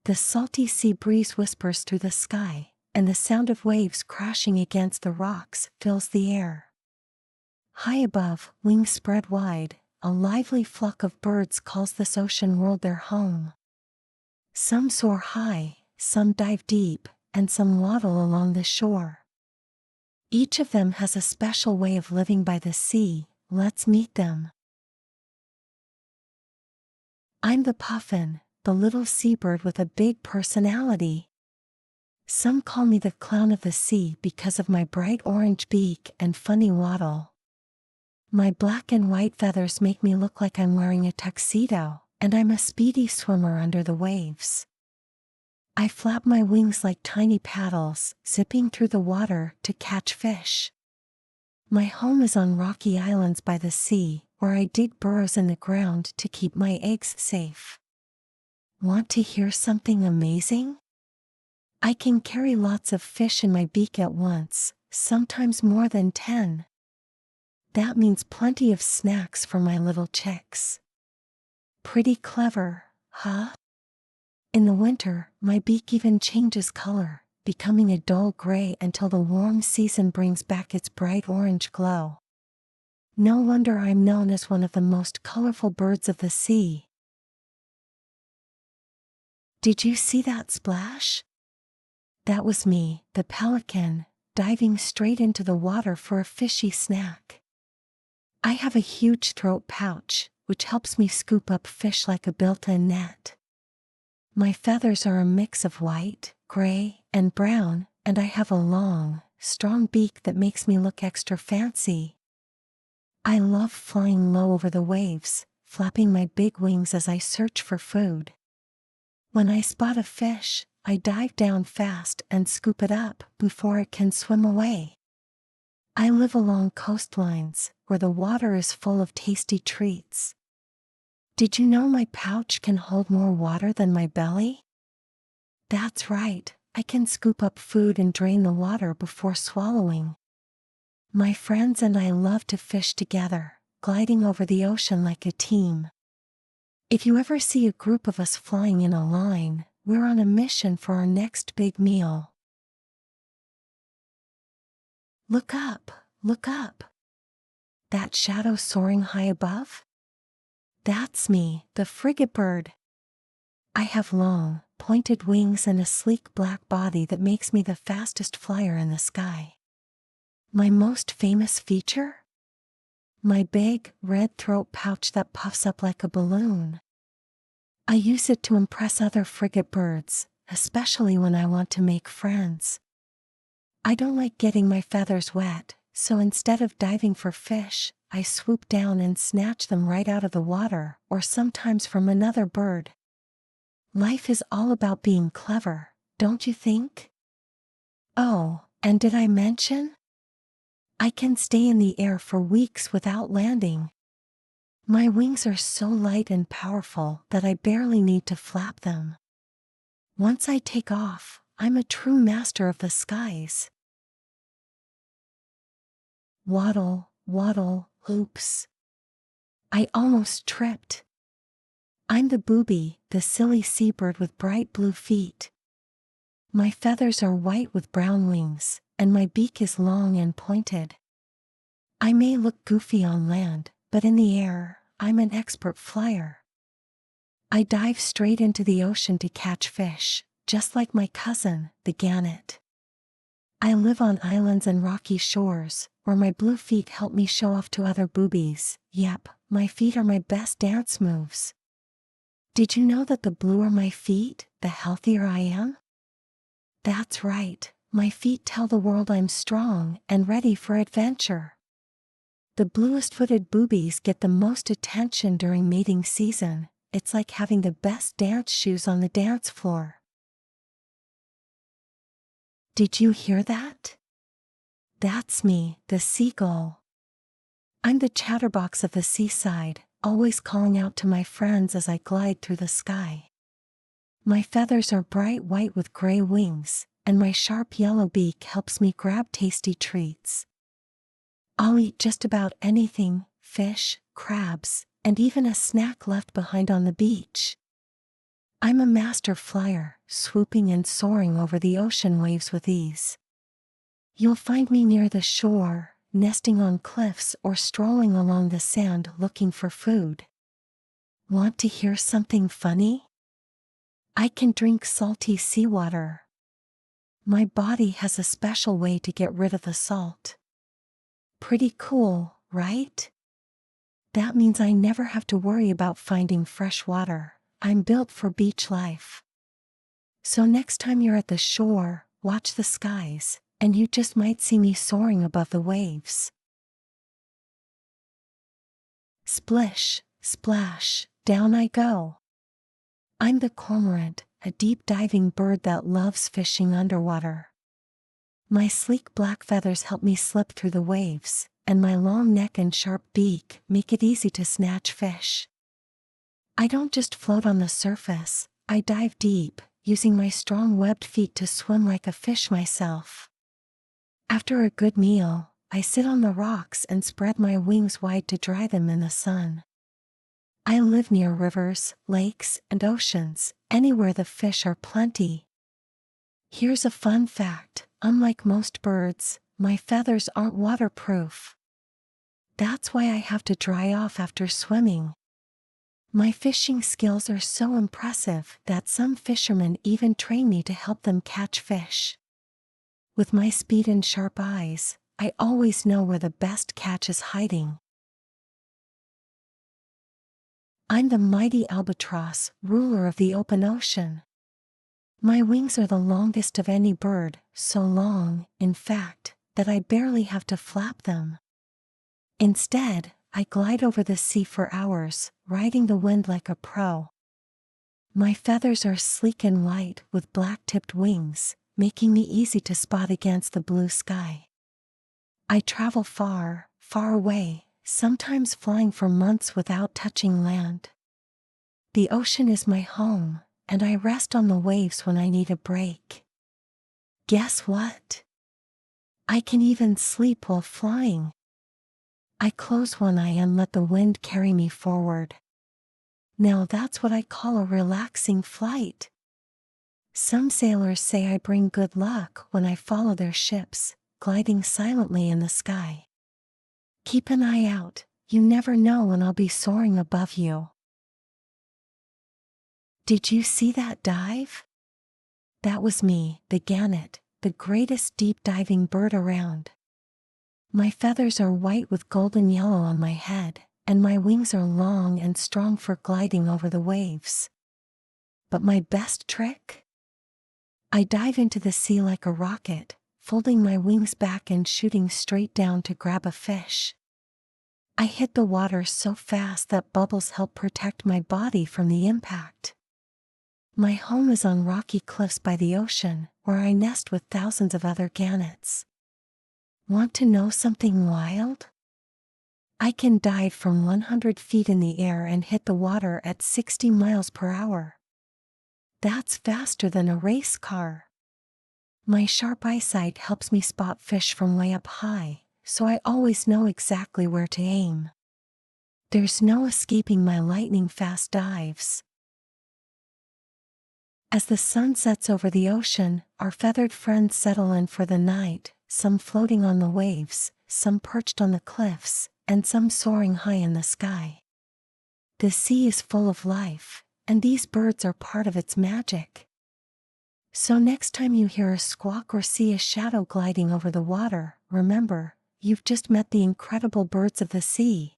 The salty sea breeze whispers through the sky, and the sound of waves crashing against the rocks fills the air. High above, wings spread wide, a lively flock of birds calls this ocean world their home. Some soar high, some dive deep, and some waddle along the shore. Each of them has a special way of living by the sea. Let's meet them. I'm the puffin, the little seabird with a big personality. Some call me the clown of the sea because of my bright orange beak and funny waddle. My black and white feathers make me look like I'm wearing a tuxedo, and I'm a speedy swimmer under the waves. I flap my wings like tiny paddles, zipping through the water to catch fish. My home is on rocky islands by the sea, where I dig burrows in the ground to keep my eggs safe. Want to hear something amazing? I can carry lots of fish in my beak at once, sometimes more than 10. That means plenty of snacks for my little chicks. Pretty clever, huh? In the winter, my beak even changes color, becoming a dull gray until the warm season brings back its bright orange glow. No wonder I'm known as one of the most colorful birds of the sea. Did you see that splash? That was me, the pelican, diving straight into the water for a fishy snack. I have a huge throat pouch, which helps me scoop up fish like a built-in net. My feathers are a mix of white, gray, and brown, and I have a long, strong beak that makes me look extra fancy. I love flying low over the waves, flapping my big wings as I search for food. When I spot a fish, I dive down fast and scoop it up before it can swim away. I live along coastlines, where the water is full of tasty treats. Did you know my pouch can hold more water than my belly? That's right, I can scoop up food and drain the water before swallowing. My friends and I love to fish together, gliding over the ocean like a team. If you ever see a group of us flying in a line, we're on a mission for our next big meal. Look up, look up. That shadow soaring high above? That's me, the frigate bird. I have long, pointed wings and a sleek black body that makes me the fastest flyer in the sky. My most famous feature? My big, red throat pouch that puffs up like a balloon. I use it to impress other frigate birds, especially when I want to make friends. I don't like getting my feathers wet, so instead of diving for fish, I swoop down and snatch them right out of the water, or sometimes from another bird. Life is all about being clever, don't you think? Oh, and did I mention? I can stay in the air for weeks without landing. My wings are so light and powerful that I barely need to flap them. Once I take off, I'm a true master of the skies. Waddle, waddle, oops. I almost tripped. I'm the booby, the silly seabird with bright blue feet. My feathers are white with brown wings, and my beak is long and pointed. I may look goofy on land, but in the air, I'm an expert flyer. I dive straight into the ocean to catch fish, just like my cousin, the gannet. I live on islands and rocky shores, where my blue feet help me show off to other boobies. Yep, my feet are my best dance moves. Did you know that the bluer my feet, the healthier I am? That's right, my feet tell the world I'm strong and ready for adventure. The bluest-footed boobies get the most attention during mating season. It's like having the best dance shoes on the dance floor. Did you hear that? That's me, the seagull. I'm the chatterbox of the seaside, always calling out to my friends as I glide through the sky. My feathers are bright white with gray wings, and my sharp yellow beak helps me grab tasty treats. I'll eat just about anything, fish, crabs, and even a snack left behind on the beach. I'm a master flyer, swooping and soaring over the ocean waves with ease. You'll find me near the shore, nesting on cliffs or strolling along the sand looking for food. Want to hear something funny? I can drink salty seawater. My body has a special way to get rid of the salt. Pretty cool, right? That means I never have to worry about finding fresh water. I'm built for beach life. So next time you're at the shore, watch the skies, and you just might see me soaring above the waves. Splish, splash, down I go. I'm the cormorant, a deep-diving bird that loves fishing underwater. My sleek black feathers help me slip through the waves, and my long neck and sharp beak make it easy to snatch fish. I don't just float on the surface, I dive deep, using my strong webbed feet to swim like a fish myself. After a good meal, I sit on the rocks and spread my wings wide to dry them in the sun. I live near rivers, lakes, and oceans, anywhere the fish are plenty. Here's a fun fact, unlike most birds, my feathers aren't waterproof. That's why I have to dry off after swimming. My fishing skills are so impressive that some fishermen even train me to help them catch fish. With my speed and sharp eyes, I always know where the best catch is hiding. I'm the mighty albatross, ruler of the open ocean. My wings are the longest of any bird, so long, in fact, that I barely have to flap them. Instead, I glide over the sea for hours, riding the wind like a pro. My feathers are sleek and light with black-tipped wings, making me easy to spot against the blue sky. I travel far, far away, sometimes flying for months without touching land. The ocean is my home, and I rest on the waves when I need a break. Guess what? I can even sleep while flying. I close one eye and let the wind carry me forward. Now that's what I call a relaxing flight. Some sailors say I bring good luck when I follow their ships, gliding silently in the sky. Keep an eye out, you never know when I'll be soaring above you. Did you see that dive? That was me, the gannet, the greatest deep-diving bird around. My feathers are white with golden yellow on my head, and my wings are long and strong for gliding over the waves. But my best trick? I dive into the sea like a rocket, folding my wings back and shooting straight down to grab a fish. I hit the water so fast that bubbles help protect my body from the impact. My home is on rocky cliffs by the ocean, where I nest with thousands of other gannets. Want to know something wild? I can dive from 100 feet in the air and hit the water at 60 miles per hour. That's faster than a race car. My sharp eyesight helps me spot fish from way up high, so I always know exactly where to aim. There's no escaping my lightning-fast dives. As the sun sets over the ocean, our feathered friends settle in for the night, some floating on the waves, some perched on the cliffs, and some soaring high in the sky. The sea is full of life, and these birds are part of its magic. So next time you hear a squawk or see a shadow gliding over the water, remember, you've just met the incredible birds of the sea.